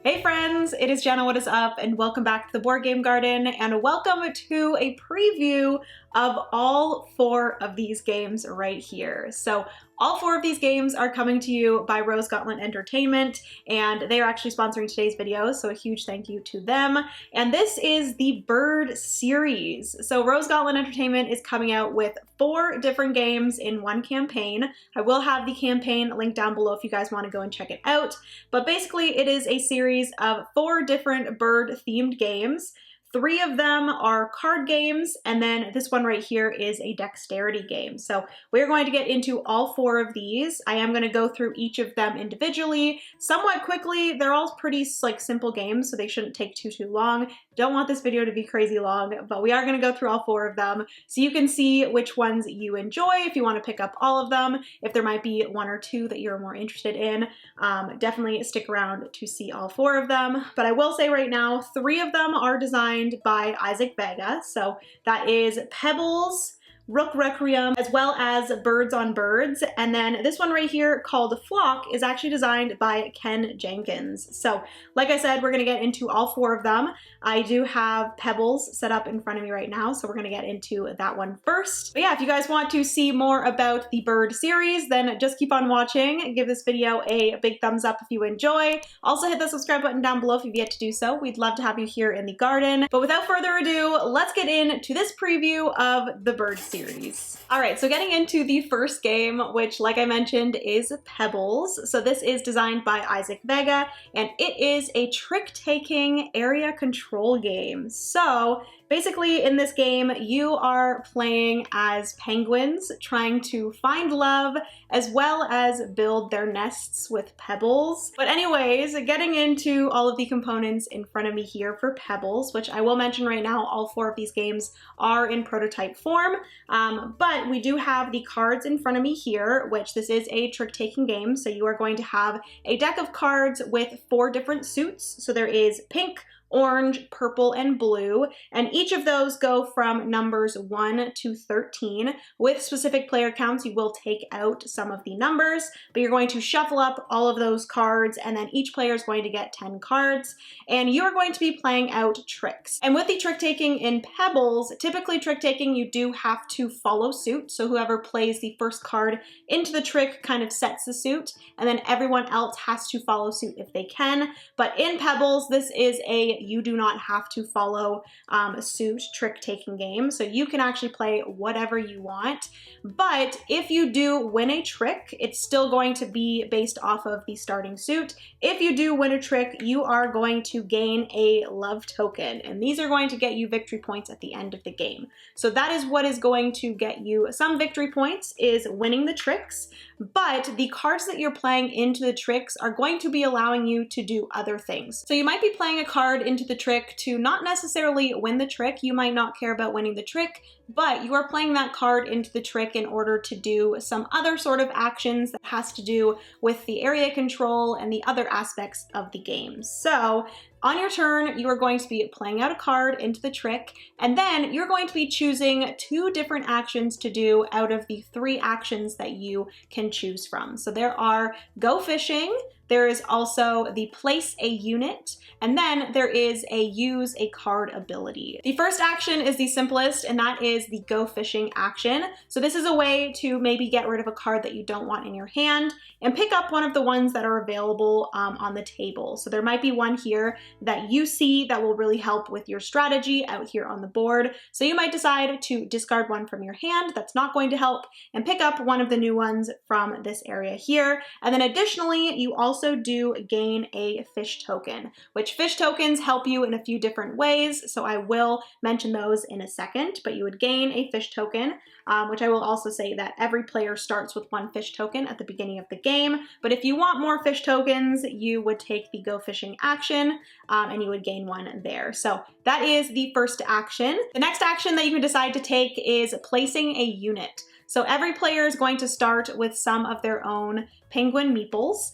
Hey friends, it is Jenna, what is up? And welcome back to the Board Game Garden, and welcome to a preview of all 4 of these games right here. So all 4 of these games are coming to you by Rose Gauntlet Entertainment, and they are actually sponsoring today's video, so a huge thank you to them. And this is the Bird series. So Rose Gauntlet Entertainment is coming out with 4 different games in one campaign. I will have the campaign linked down below if you guys want to go and check it out. But basically it is a series of 4 different bird-themed games. 3 of them are card games, and then this one right here is a dexterity game. So we're going to get into all 4 of these. I am going to go through each of them individually somewhat quickly. They're all pretty simple games, so they shouldn't take too long. Don't want this video to be crazy long, but we are going to go through all 4 of them so you can see which ones you enjoy if you want to pick up all of them. If there might be 1 or 2 that you're more interested in, definitely stick around to see all 4 of them. But I will say right now, 3 of them are designed by Isaac Vega. So that is Pebbles, Rook Requiem, as well as Birds on Birds. And then this one right here called Flock is actually designed by Ken Jenkins. So like I said, we're gonna get into all 4 of them. I do have Pebbles set up in front of me right now, so we're gonna get into that one first. But yeah, if you guys want to see more about the Bird series, then just keep on watching. Give this video a big thumbs up if you enjoy. Also hit the subscribe button down below if you've yet to do so. We'd love to have you here in the garden. But without further ado, let's get into this preview of the Bird series. All right, so getting into the first game, which like I mentioned is Pebbles. So this is designed by Isaac Vega, and it is a trick-taking area control game. So basically in this game, you are playing as penguins trying to find love as well as build their nests with pebbles. But anyways, getting into all of the components in front of me here for Pebbles, which I will mention right now, all 4 of these games are in prototype form. But we do have the cards in front of me here, which this is a trick-taking game. So you are going to have a deck of cards with 4 different suits. So there is pink, orange, purple, and blue, and each of those go from numbers 1 to 13. With specific player counts, you will take out some of the numbers, but you're going to shuffle up all of those cards, and then each player is going to get 10 cards, and you're going to be playing out tricks. And with the trick-taking in Pebbles, typically trick-taking, you do have to follow suit, so whoever plays the first card into the trick kind of sets the suit, and then everyone else has to follow suit if they can. But in Pebbles, this is a you do not have to follow suit trick-taking game, so you can actually play whatever you want. But if you do win a trick, it's still going to be based off of the starting suit. If you do win a trick, you are going to gain a love token, and these are going to get you victory points at the end of the game. So that is what is going to get you some victory points, is winning the tricks. But the cards that you're playing into the tricks are going to be allowing you to do other things. So you might be playing a card into the trick to not necessarily win the trick. You might not care about winning the trick, but you are playing that card into the trick in order to do some other sort of actions that has to do with the area control and the other aspects of the game. So on your turn, you are going to be playing out a card into the trick, and then you're going to be choosing 2 different actions to do out of the 3 actions that you can choose from. So there are go fishing, there is also the place a unit, and then there is a use a card ability. The first action is the simplest, and that is the go fishing action. So this is a way to maybe get rid of a card that you don't want in your hand and pick up one of the ones that are available on the table. So there might be one here that you see that will really help with your strategy out here on the board. So you might decide to discard one from your hand that's not going to help and pick up one of the new ones from this area here. And then additionally, you also do gain a fish token, which fish tokens help you in a few different ways. So I will mention those in a second, but you would gain a fish token, which I will also say that every player starts with 1 fish token at the beginning of the game. But if you want more fish tokens, you would take the go fishing action and you would gain 1 there. So that is the first action. The next action that you can decide to take is placing a unit. So every player is going to start with some of their own penguin meeples.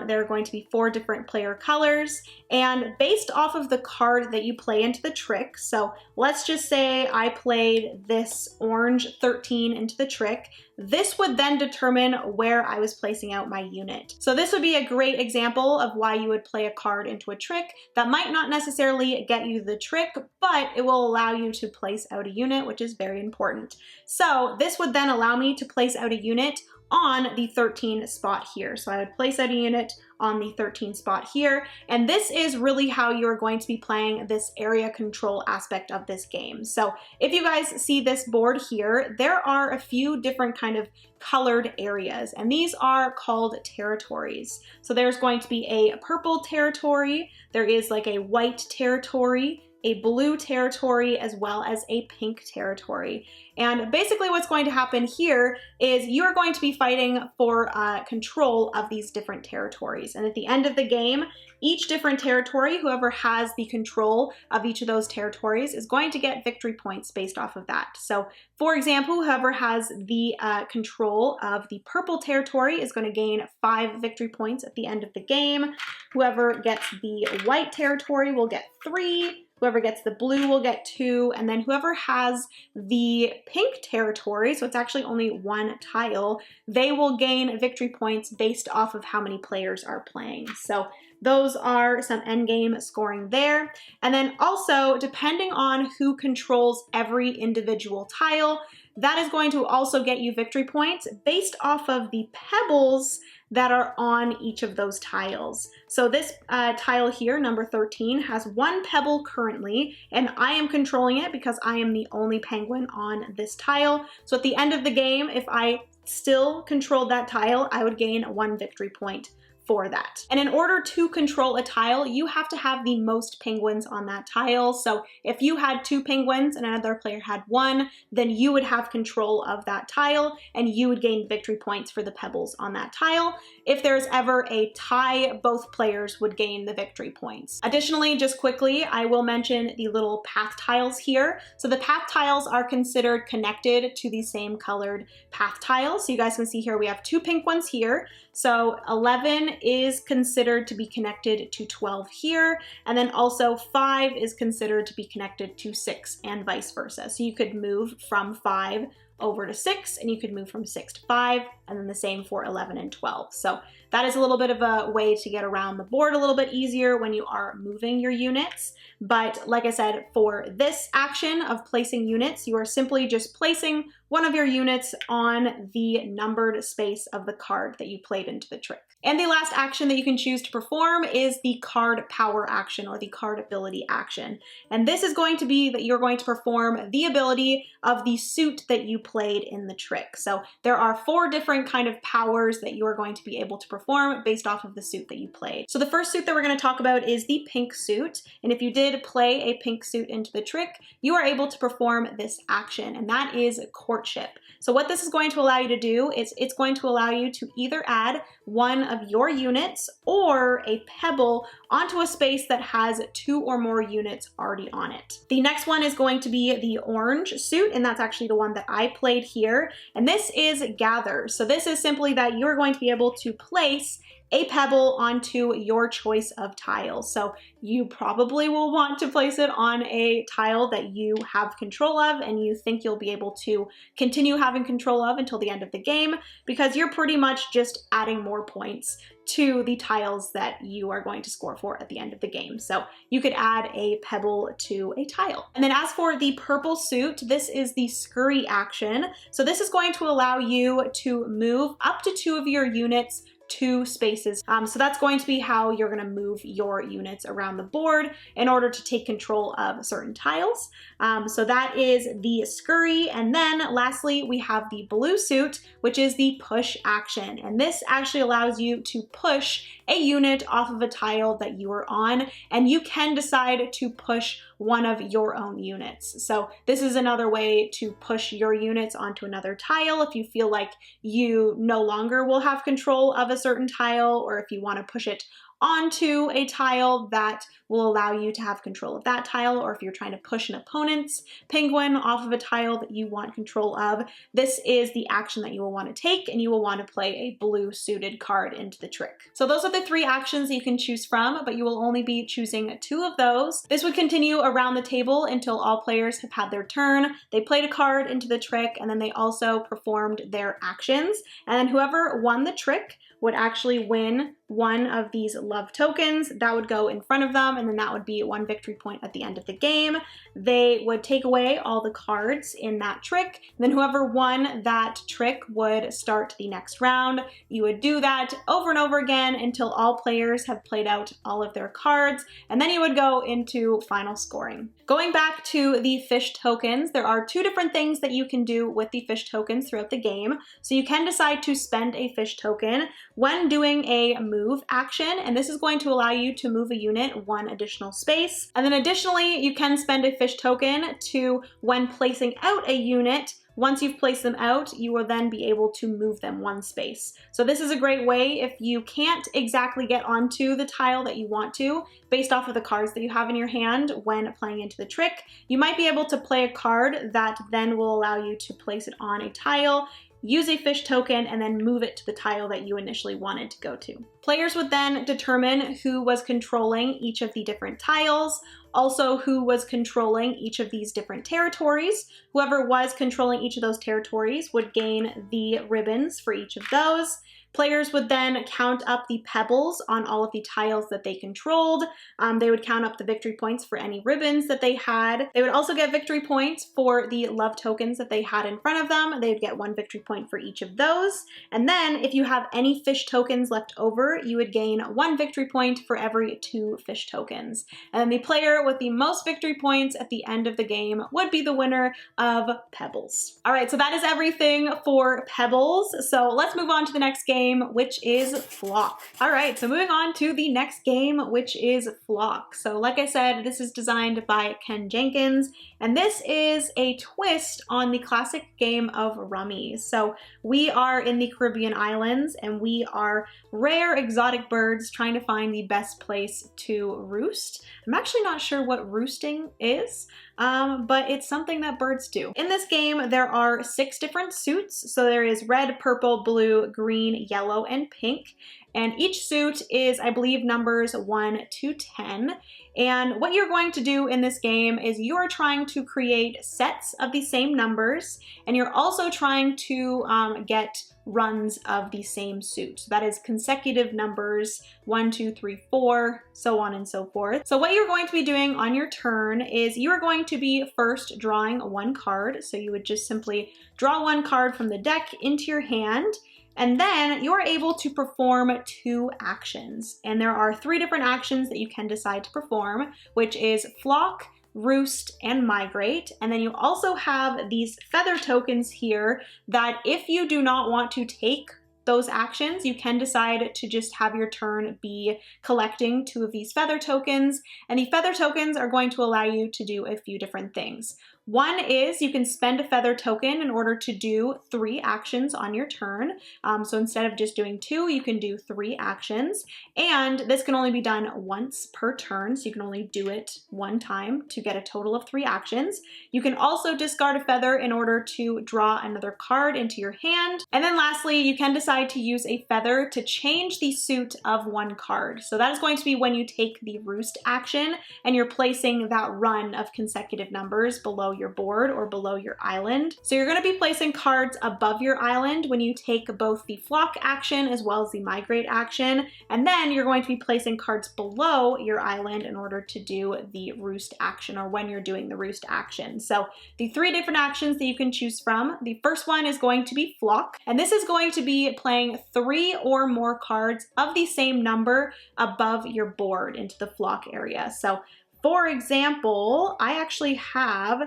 There are going to be 4 different player colors, and based off of the card that you play into the trick, so let's just say I played this orange 13 into the trick, this would then determine where I was placing out my unit. So this would be a great example of why you would play a card into a trick that might not necessarily get you the trick, but it will allow you to place out a unit, which is very important. So this would then allow me to place out a unit on the 13 spot here. So I would place out a unit on the 13 spot here. And this is really how you're going to be playing this area control aspect of this game. So if you guys see this board here, there are a few different kind of colored areas, and these are called territories. So there's going to be a purple territory, there is like a white territory, a blue territory, as well as a pink territory. And basically what's going to happen here is you're going to be fighting for control of these different territories. And at the end of the game, each different territory, whoever has the control of each of those territories is going to get victory points based off of that. So for example, whoever has the control of the purple territory is going to gain 5 victory points at the end of the game. Whoever gets the white territory will get 3. Whoever gets the blue will get 2, and then whoever has the pink territory, so it's actually only 1 tile, they will gain victory points based off of how many players are playing. So those are some endgame scoring there. And then also, depending on who controls every individual tile, that is going to also get you victory points based off of the pebbles that are on each of those tiles. So this tile here, number 13, has 1 pebble currently, and I am controlling it because I am the only penguin on this tile. So at the end of the game, if I still controlled that tile, I would gain 1 victory point for that. And in order to control a tile, you have to have the most penguins on that tile. So if you had 2 penguins and another player had 1, then you would have control of that tile and you would gain victory points for the pebbles on that tile. If there's ever a tie, both players would gain the victory points. Additionally, just quickly, I will mention the little path tiles here. So the path tiles are considered connected to the same colored path tiles. So you guys can see here we have 2 pink ones here. So 11 is considered to be connected to 12 here, and then also 5 is considered to be connected to 6 and vice versa. So you could move from 5 over to 6, and you could move from 6 to 5, and then the same for 11 and 12. So that is a little bit of a way to get around the board a little bit easier when you are moving your units. But like I said, for this action of placing units, you are simply just placing one of your units on the numbered space of the card that you played into the trick. And the last action that you can choose to perform is the card power action, or the card ability action. And this is going to be that you're going to perform the ability of the suit that you played in the trick. So there are 4 different kind of powers that you are going to be able to perform based off of the suit that you played. So the first suit that we're going to talk about is the pink suit. And if you did play a pink suit into the trick, you are able to perform this action, and that is courtship. So what this is going to allow you to do is it's going to allow you to either add one of your units or a pebble onto a space that has 2 or more units already on it. The next one is going to be the orange suit, and that's actually the one that I played here. And this is gather. So this is simply that you're going to be able to place a pebble onto your choice of tiles. So you probably will want to place it on a tile that you have control of and you think you'll be able to continue having control of until the end of the game, because you're pretty much just adding more points to the tiles that you are going to score for at the end of the game. So you could add a pebble to a tile. And then as for the purple suit, this is the scurry action. So this is going to allow you to move up to 2 of your units 2 spaces. So that's going to be how you're going to move your units around the board in order to take control of certain tiles. So that is the scurry. And then lastly, we have the blue suit, which is the push action. And this actually allows you to push a unit off of a tile that you are on, and you can decide to push one of your own units. So this is another way to push your units onto another tile if you feel like you no longer will have control of a certain tile, or if you want to push it onto a tile that will allow you to have control of that tile, or if you're trying to push an opponent's penguin off of a tile that you want control of, this is the action that you will want to take, and you will want to play a blue suited card into the trick. So those are the 3 actions that you can choose from, but you will only be choosing 2 of those. This would continue around the table until all players have had their turn. They played a card into the trick, and then they also performed their actions, and then whoever won the trick would actually win one of these love tokens that would go in front of them, and then that would be 1 victory point at the end of the game. They would take away all the cards in that trick, and then whoever won that trick would start the next round. You would do that over and over again until all players have played out all of their cards, and then you would go into final scoring. Going back to the fish tokens, there are 2 different things that you can do with the fish tokens throughout the game. So you can decide to spend a fish token when doing a move action, and this is going to allow you to move a unit 1 additional space. And then additionally, you can spend a fish token to, when placing out a unit, once you've placed them out, you will then be able to move them 1 space. So this is a great way if you can't exactly get onto the tile that you want to, based off of the cards that you have in your hand when playing into the trick. You might be able to play a card that then will allow you to place it on a tile, use a fish token, and then move it to the tile that you initially wanted to go to. Players would then determine who was controlling each of the different tiles, also who was controlling each of these different territories. Whoever was controlling each of those territories would gain the ribbons for each of those. Players would then count up the pebbles on all of the tiles that they controlled. They would count up the victory points for any ribbons that they had. They would also get victory points for the love tokens that they had in front of them. They would get 1 victory point for each of those. And then if you have any fish tokens left over, you would gain 1 victory point for every 2 fish tokens. And then the player with the most victory points at the end of the game would be the winner of Pebbles. All right, so that is everything for Pebbles. So let's move on to the next game, which is Flock. All right, so moving on to the next game, which is Flock. So like I said, this is designed by Ken Jenkins, and this is a twist on the classic game of Rummy. So we are in the Caribbean islands, and we are rare exotic birds trying to find the best place to roost. I'm actually not sure what roosting is, but it's something that birds do. In this game, there are 6 different suits. So there is red, purple, blue, green, yellow, and pink. And each suit is, I believe, numbers 1 to 10. And what you're going to do in this game is you're trying to create sets of the same numbers, and you're also trying to get runs of the same suit. So that is consecutive numbers, 1, 2, 3, 4, so on and so forth. So what you're going to be doing on your turn is you are going to be first drawing 1 card. So you would just simply draw 1 card from the deck into your hand, and then you're able to perform 2 actions. And there are 3 different actions that you can decide to perform, which is Flock, Roost, and Migrate. And then you also have these feather tokens here that if you do not want to take those actions, you can decide to just have your turn be collecting 2 of these feather tokens. And the feather tokens are going to allow you to do a few different things. One is you can spend a feather token in order to do 3 actions on your turn. So instead of just doing 2, you can do 3 actions. And this can only be done once per turn, so you can only do it 1 time to get a total of 3 actions. You can also discard a feather in order to draw another card into your hand. And then lastly, you can decide to use a feather to change the suit of 1 card. So that is going to be when you take the Roost action and you're placing that run of consecutive numbers below your board or below your island. So you're going to be placing cards above your island when you take both the Flock action as well as the Migrate action, and then you're going to be placing cards below your island in order to do the Roost action, or when you're doing the Roost action. So the 3 different actions that you can choose from. The first one is going to be Flock, and this is going to be playing 3 or more cards of the same number above your board into the Flock area. So for example, I actually have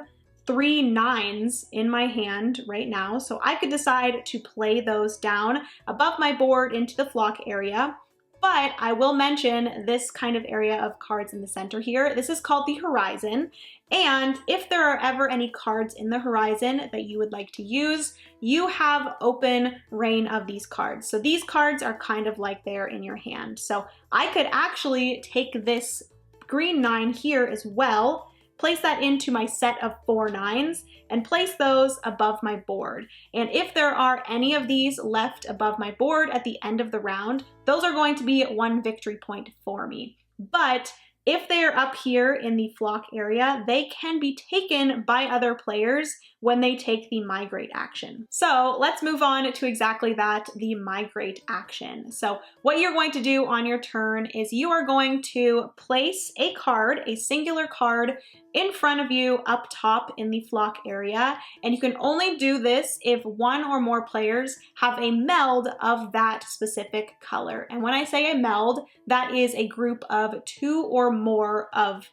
3 9s in my hand right now, so I could decide to play those down above my board into the Flock area. But I will mention this kind of area of cards in the center here. This is called the horizon. And if there are ever any cards in the horizon that you would like to use, you have open reign of these cards. So these cards are kind of like they're in your hand. So I could actually take this green 9 here as well, place that into my set of 4 9s, and place those above my board. And if there are any of these left above my board at the end of the round, those are going to be 1 victory point for me. But if they are up here in the flock area, they can be taken by other players when they take the migrate action. So let's move on to exactly that, the migrate action. So what you're going to do on your turn is you are going to place a card, a singular card, in front of you up top in the flock area. And you can only do this if 1 or more players have a meld of that specific color. And when I say a meld, that is a group of 2 or more of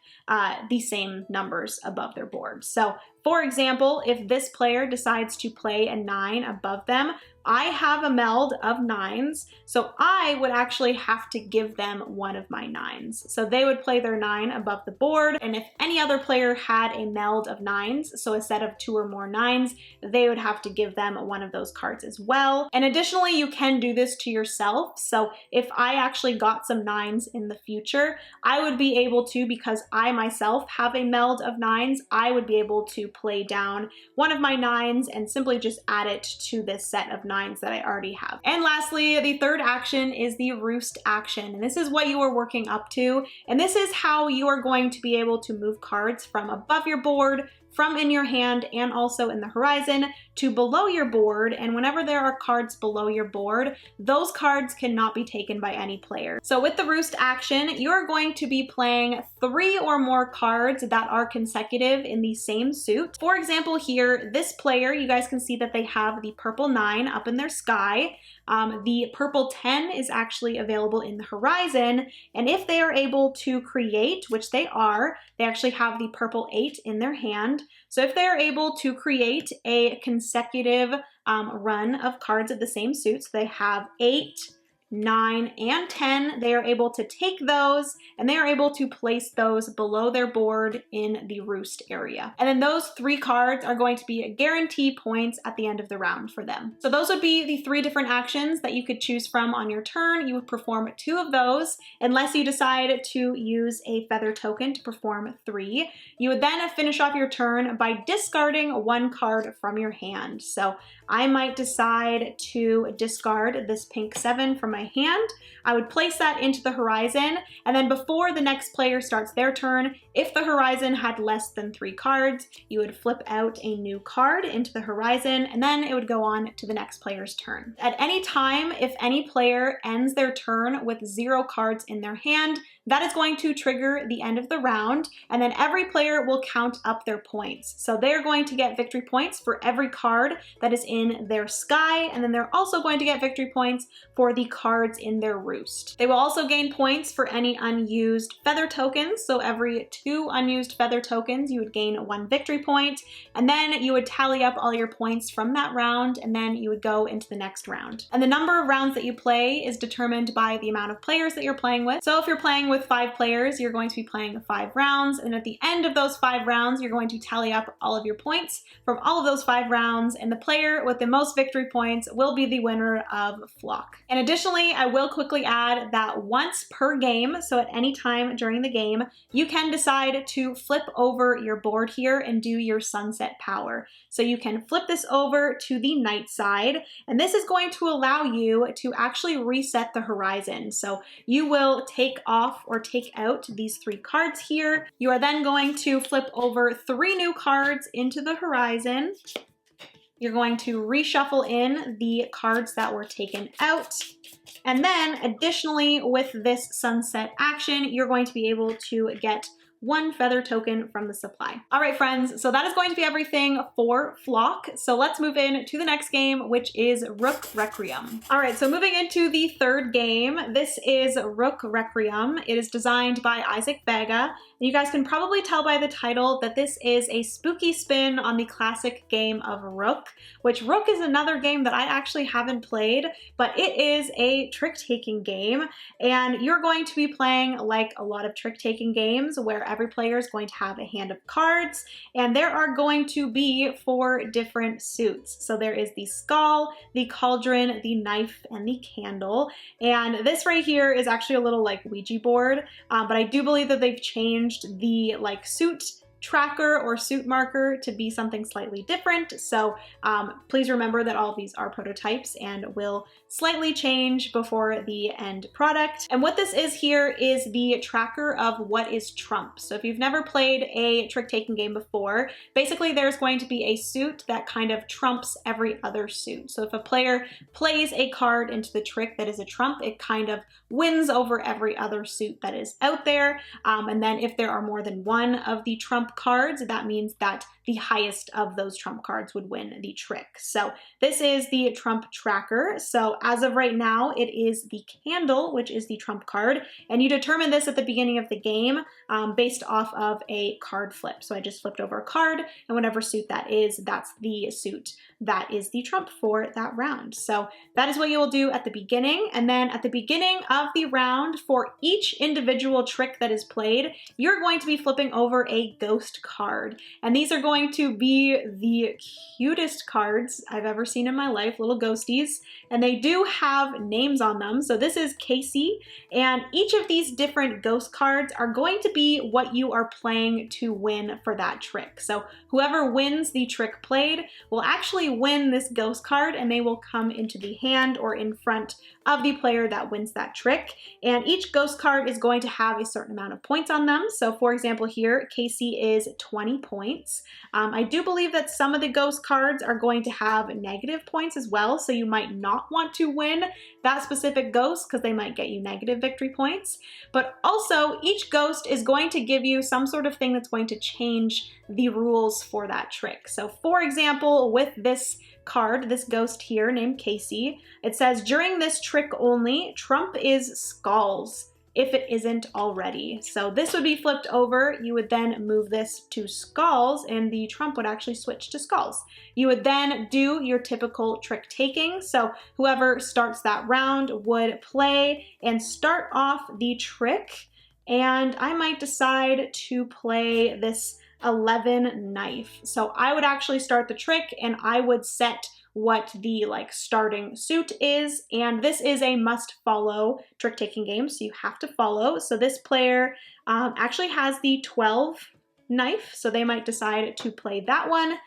the same numbers above their board. So for example, if this player decides to play a 9 above them, I have a meld of 9s, so I would actually have to give them one of my 9s. So they would play their 9 above the board, and if any other player had a meld of 9s, so a set of 2 or more 9s, they would have to give them one of those cards as well. And additionally, you can do this to yourself. So if I actually got some 9s in the future, I would be able to, because I myself have a meld of 9s, I would be able to play down one of my 9s and simply just add it to this set of 9s that I already have. And lastly, the third action is the roost action. And this is what you are working up to. And this is how you are going to be able to move cards from above your board, from in your hand, and also in the horizon to below your board. And whenever there are cards below your board, those cards cannot be taken by any player. So with the roost action, you're going to be playing 3 or more cards that are consecutive in the same suit. For example, here, this player, you guys can see that they have the purple 9 up in their sky. The purple 10 is actually available in the horizon. And if they are able to create, which they are, they actually have the purple 8 in their hand. So if they're able to create a consecutive run of cards of the same suit, so they have 8, 9, and 10, they are able to take those and they are able to place those below their board in the roost area. And then those 3 cards are going to be guarantee points at the end of the round for them. So those would be the 3 different actions that you could choose from on your turn. You would perform 2 of those unless you decide to use a feather token to perform 3. You would then finish off your turn by discarding 1 card from your hand. So I might decide to discard this pink 7 from my hand. I would place that into the horizon, and then before the next player starts their turn, if the horizon had less than 3 cards, you would flip out a new card into the horizon, and then it would go on to the next player's turn. At any time, if any player ends their turn with 0 cards in their hand, that is going to trigger the end of the round, and then every player will count up their points. So they're going to get victory points for every card that is in their sky, and then they're also going to get victory points for the cards in their roost. They will also gain points for any unused feather tokens. So every 2 unused feather tokens, you would gain 1 victory point, and then you would tally up all your points from that round, and then you would go into the next round. And the number of rounds that you play is determined by the amount of players that you're playing with. So if you're playing with 5 players, you're going to be playing 5 rounds, and at the end of those 5 rounds, you're going to tally up all of your points from all of those 5 rounds, and the player with the most victory points will be the winner of Flock. And additionally, I will quickly add that once per game, so at any time during the game, you can decide to flip over your board here and do your sunset power. So you can flip this over to the night side, and this is going to allow you to actually reset the horizon. So you will take off or take out these 3 cards here. You are then going to flip over 3 new cards into the horizon. You're going to reshuffle in the cards that were taken out. And then additionally, with this sunset action, you're going to be able to get 1 feather token from the supply. All right, friends, so that is going to be everything for Flock. So let's move in to the next game, which is Rook Requiem. All right, so moving into the 3rd game, this is Rook Requiem. It is designed by Isaac Vega, You guys can probably tell by the title that this is a spooky spin on the classic game of Rook, which Rook is another game that I actually haven't played, but it is a trick-taking game, and you're going to be playing like a lot of trick-taking games where every player is going to have a hand of cards, and there are going to be 4 different suits. So there is the skull, the cauldron, the knife, and the candle. And this right here is actually a little like Ouija board, but I do believe that they've changed the like suit tracker or suit marker to be something slightly different. So please remember that all of these are prototypes and will slightly change before the end product. And what this is here is the tracker of what is trump. So if you've never played a trick-taking game before, basically there's going to be a suit that kind of trumps every other suit. So if a player plays a card into the trick that is a trump, it kind of wins over every other suit that is out there. And then if there are more than one of the trump cards, that means that the highest of those trump cards would win the trick. So this is the trump tracker. So as of right now, it is the candle, which is the trump card. And you determine this at the beginning of the game based off of a card flip. So I just flipped over a card, and whatever suit that is, that's the suit that is the trump for that round. So that is what you will do at the beginning. And then at the beginning of the round, for each individual trick that is played, you're going to be flipping over a ghost card. And these are going to be the cutest cards I've ever seen in my life, little ghosties. And they do have names on them. So this is Casey, and each of these different ghost cards are going to be what you are playing to win for that trick. So whoever wins the trick played will actually win this ghost card, and they will come into the hand or in front of the player that wins that trick. And each ghost card is going to have a certain amount of points on them. So for example here, Casey is 20 points. I do believe that some of the ghost cards are going to have negative points as well, so you might not want to win that specific ghost because they might get you negative victory points. But also, each ghost is going to give you some sort of thing that's going to change the rules for that trick. So for example, with this card, this ghost here named Casey, it says during this trick only, trump is skulls if it isn't already. So this would be flipped over. You would then move this to skulls, and the trump would actually switch to skulls. You would then do your typical trick taking. So whoever starts that round would play and start off the trick. And I might decide to play this 11 knife. So I would actually start the trick, and I would set what the starting suit is, and this is a must follow trick taking game, so you have to follow. So this player actually has the 12 knife, so they might decide to play that one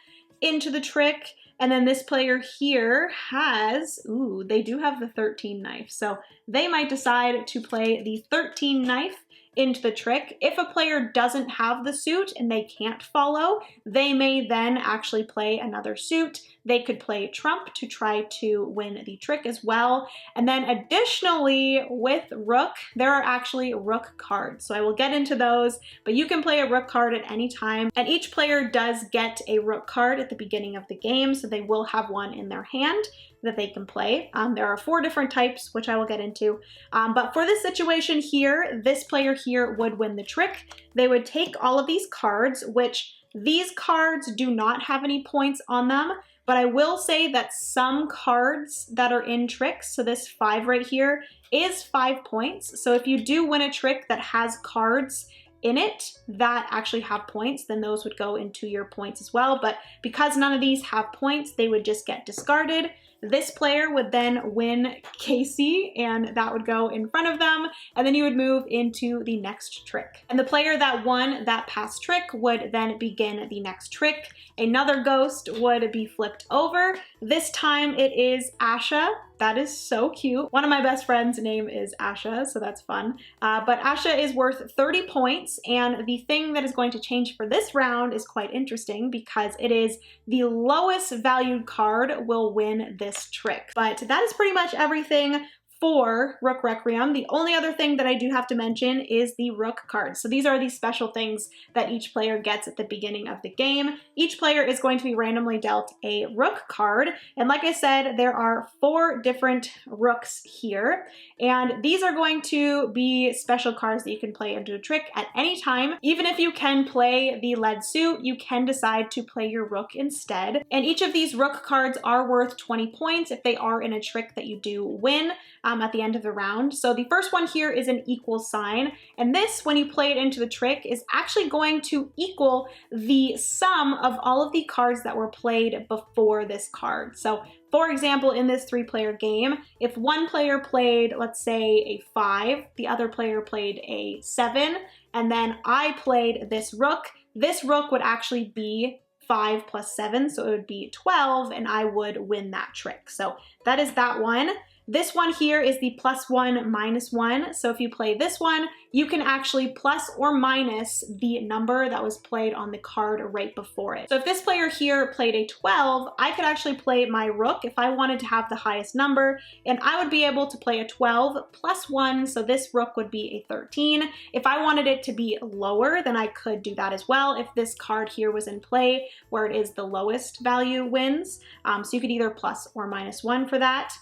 into the trick. And then this player here has, they do have the 13 knife, so they might decide to play the 13 knife into the trick. If a player doesn't have the suit and they can't follow, they may then actually play another suit. They could play trump to try to win the trick as well. And then additionally with Rook, there are actually Rook cards. So I will get into those, but you can play a Rook card at any time. And each player does get a Rook card at the beginning of the game, so they will have one in their hand that they can play. There are 4 different types, which I will get into. But for this situation here, this player here would win the trick. They would take all of these cards, which these cards do not have any points on them, but I will say that some cards that are in tricks, so this 5 right here is 5 points. So if you do win a trick that has cards in it that actually have points, then those would go into your points as well. But because none of these have points, they would just get discarded. This player would then win Casey, and that would go in front of them, and then you would move into the next trick. And the player that won that past trick would then begin the next trick. Another ghost would be flipped over. This time it is Asha. That is so cute. One of my best friends' name is Asha, so that's fun. But Asha is worth 30 points, and the thing that is going to change for this round is quite interesting because it is the lowest valued card will win this trick. But that is pretty much everything for Rook Requiem. The only other thing that I do have to mention is the Rook cards. So these are the special things that each player gets at the beginning of the game. Each player is going to be randomly dealt a Rook card. And like I said, there are 4 different Rooks here. And these are going to be special cards that you can play into a trick at any time. Even if you can play the lead suit, you can decide to play your Rook instead. And each of these Rook cards are worth 20 points if they are in a trick that you do win at the end of the round. So the first one here is an equal sign. And this, when you play it into the trick, is actually going to equal the sum of all of the cards that were played before this card. So for example, in this 3-player game, if one player played, let's say, a 5, the other player played a 7, and then I played this Rook would actually be 5 plus 7, so it would be 12, and I would win that trick. So that is that one. This one here is the +1, -1. So if you play this one, you can actually plus or minus the number that was played on the card right before it. So if this player here played a 12, I could actually play my Rook if I wanted to have the highest number, and I would be able to play a 12 plus 1, so this Rook would be a 13. If I wanted it to be lower, then I could do that as well if this card here was in play, where it is the lowest value wins. So you could either plus or -1 for that.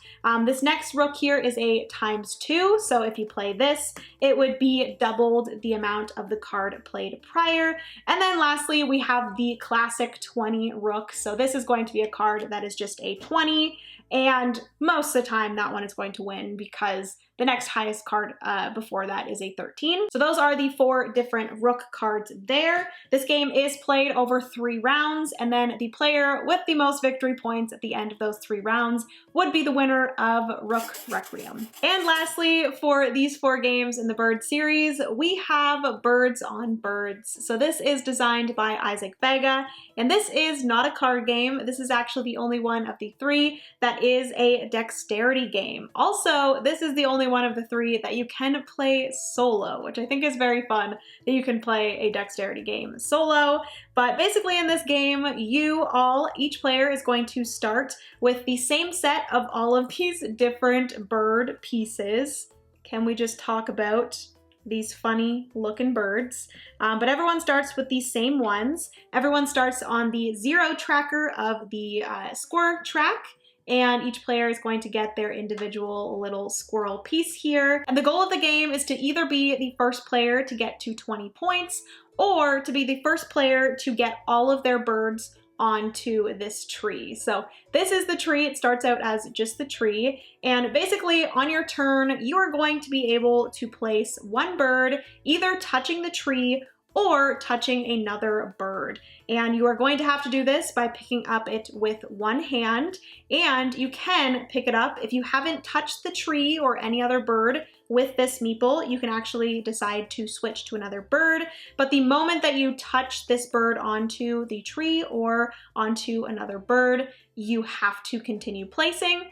This next Rook here is a ×2, so if you play this, it would be doubled the amount of the card played prior. And then lastly, we have the classic 20 Rook. So this is going to be a card that is just a 20, and most of the time that one is going to win because the next highest card before that is a 13. So those are the 4 different Rook cards there. This game is played over 3 rounds, and then the player with the most victory points at the end of those 3 rounds would be the winner of Rook Requiem. And lastly, for these 4 games in the Bird series, we have Birds on Birds. So this is designed by Isaac Vega, and this is not a card game. This is actually the only one of the 3 that is a dexterity game. Also, this is the only one of the 3 that you can play solo, which I think is very fun that you can play a dexterity game solo. But basically in this game, each player is going to start with the same set of all of these different bird pieces. Can we just talk about these funny looking birds? But everyone starts with the same ones. Everyone starts on the 0 tracker of the score track, and each player is going to get their individual little squirrel piece here. And the goal of the game is to either be the first player to get to 20 points or to be the first player to get all of their birds onto this tree. So this is the tree. It starts out as just the tree, and basically on your turn, you are going to be able to place one bird either touching the tree or touching another bird. And you are going to have to do this by picking up it with one hand, and you can pick it up if you haven't touched the tree or any other bird with this meeple. You can actually decide to switch to another bird, but the moment that you touch this bird onto the tree or onto another bird, you have to continue placing.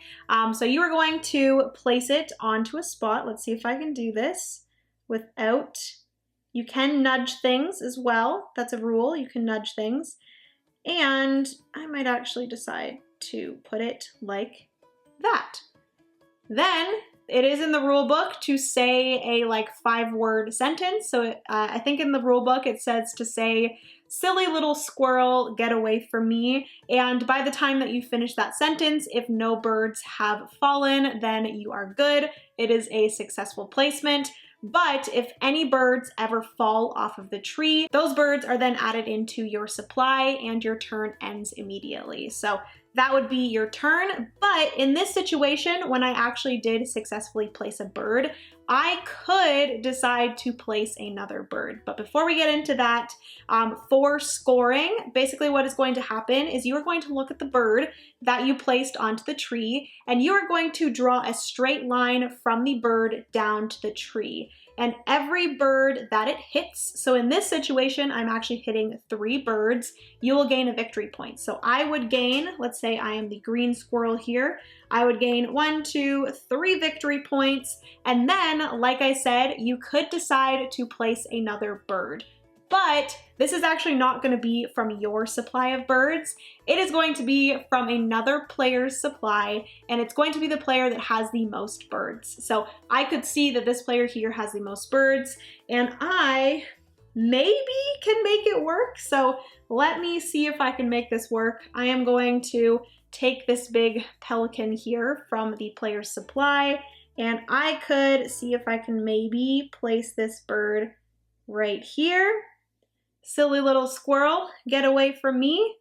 So you are going to place it onto a spot. Let's see if I can do this without... You can nudge things as well. That's a rule. You can nudge things. And I might actually decide to put it like that. Then it is in the rule book to say a 5-word sentence. So I think in the rule book it says to say, "Silly little squirrel, get away from me." And by the time that you finish that sentence, if no birds have fallen, then you are good. It is a successful placement. But if any birds ever fall off of the tree, those birds are then added into your supply and your turn ends immediately. So that would be your turn. But in this situation, when I actually did successfully place a bird, I could decide to place another bird. But before we get into that, for scoring, basically what is going to happen is you are going to look at the bird that you placed onto the tree, and you are going to draw a straight line from the bird down to the tree. And every bird that it hits, so in this situation, I'm actually hitting 3 birds, you will gain a victory point. So I would gain, let's say I am the green squirrel here, I would gain 1, 2, 3 victory points. And then, like I said, you could decide to place another bird. but this is actually not going to be from your supply of birds. It is going to be from another player's supply, and it's going to be the player that has the most birds. So I could see that this player here has the most birds, and I maybe can make it work. So let me see if I can make this work. I am going to take this big pelican here from the player's supply, and I could see if I can maybe place this bird right here. Silly little squirrel, get away from me.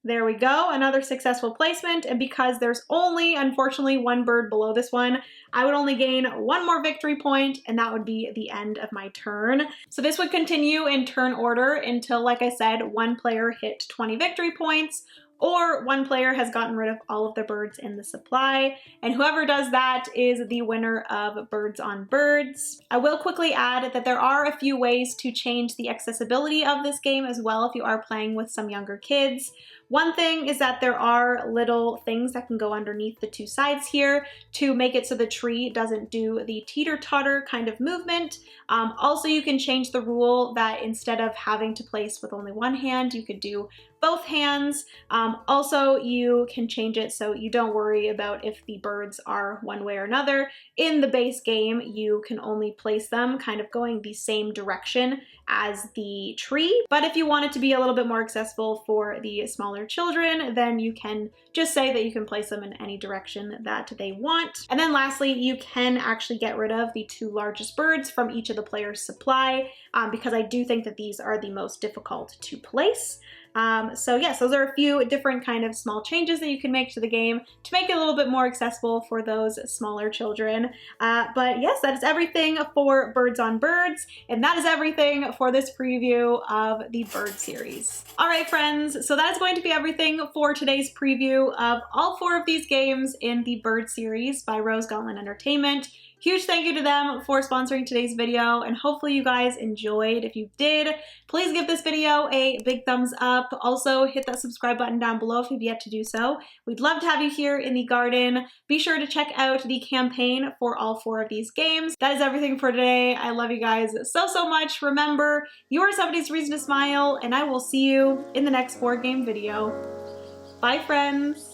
There we go, another successful placement, and because there's only, unfortunately, one bird below this one, I would only gain one more victory point, and that would be the end of my turn. So this would continue in turn order until, like I said, one player hit 20 victory points, or one player has gotten rid of all of the birds in the supply, and whoever does that is the winner of Birds on Birds. I will quickly add that there are a few ways to change the accessibility of this game as well if you are playing with some younger kids. One thing is that there are little things that can go underneath the two sides here to make it so the tree doesn't do the teeter-totter kind of movement. Also, you can change the rule that instead of having to place with only one hand, you could do both hands. Also, you can change it so you don't worry about if the birds are one way or another. In the base game, you can only place them kind of going the same direction as the tree. But if you want it to be a little bit more accessible for the smaller children, then you can just say that you can place them in any direction that they want. And then lastly, you can actually get rid of the two largest birds from each of the players' supply, because I do think that these are the most difficult to place. So yes, those are a few different kind of small changes that you can make to the game to make it a little bit more accessible for those smaller children. But yes, that is everything for Birds on Birds, and that is everything for this preview of the Bird series. All right, friends, so that is going to be everything for today's preview of all 4 of these games in the Bird series by Rose Gauntlet Entertainment. Huge thank you to them for sponsoring today's video, and hopefully you guys enjoyed. If you did, please give this video a big thumbs up. Also, hit that subscribe button down below if you've yet to do so. We'd love to have you here in the garden. Be sure to check out the campaign for all 4 of these games. That is everything for today. I love you guys so much. Remember, you are somebody's reason to smile, and I will see you in the next board game video. Bye, friends.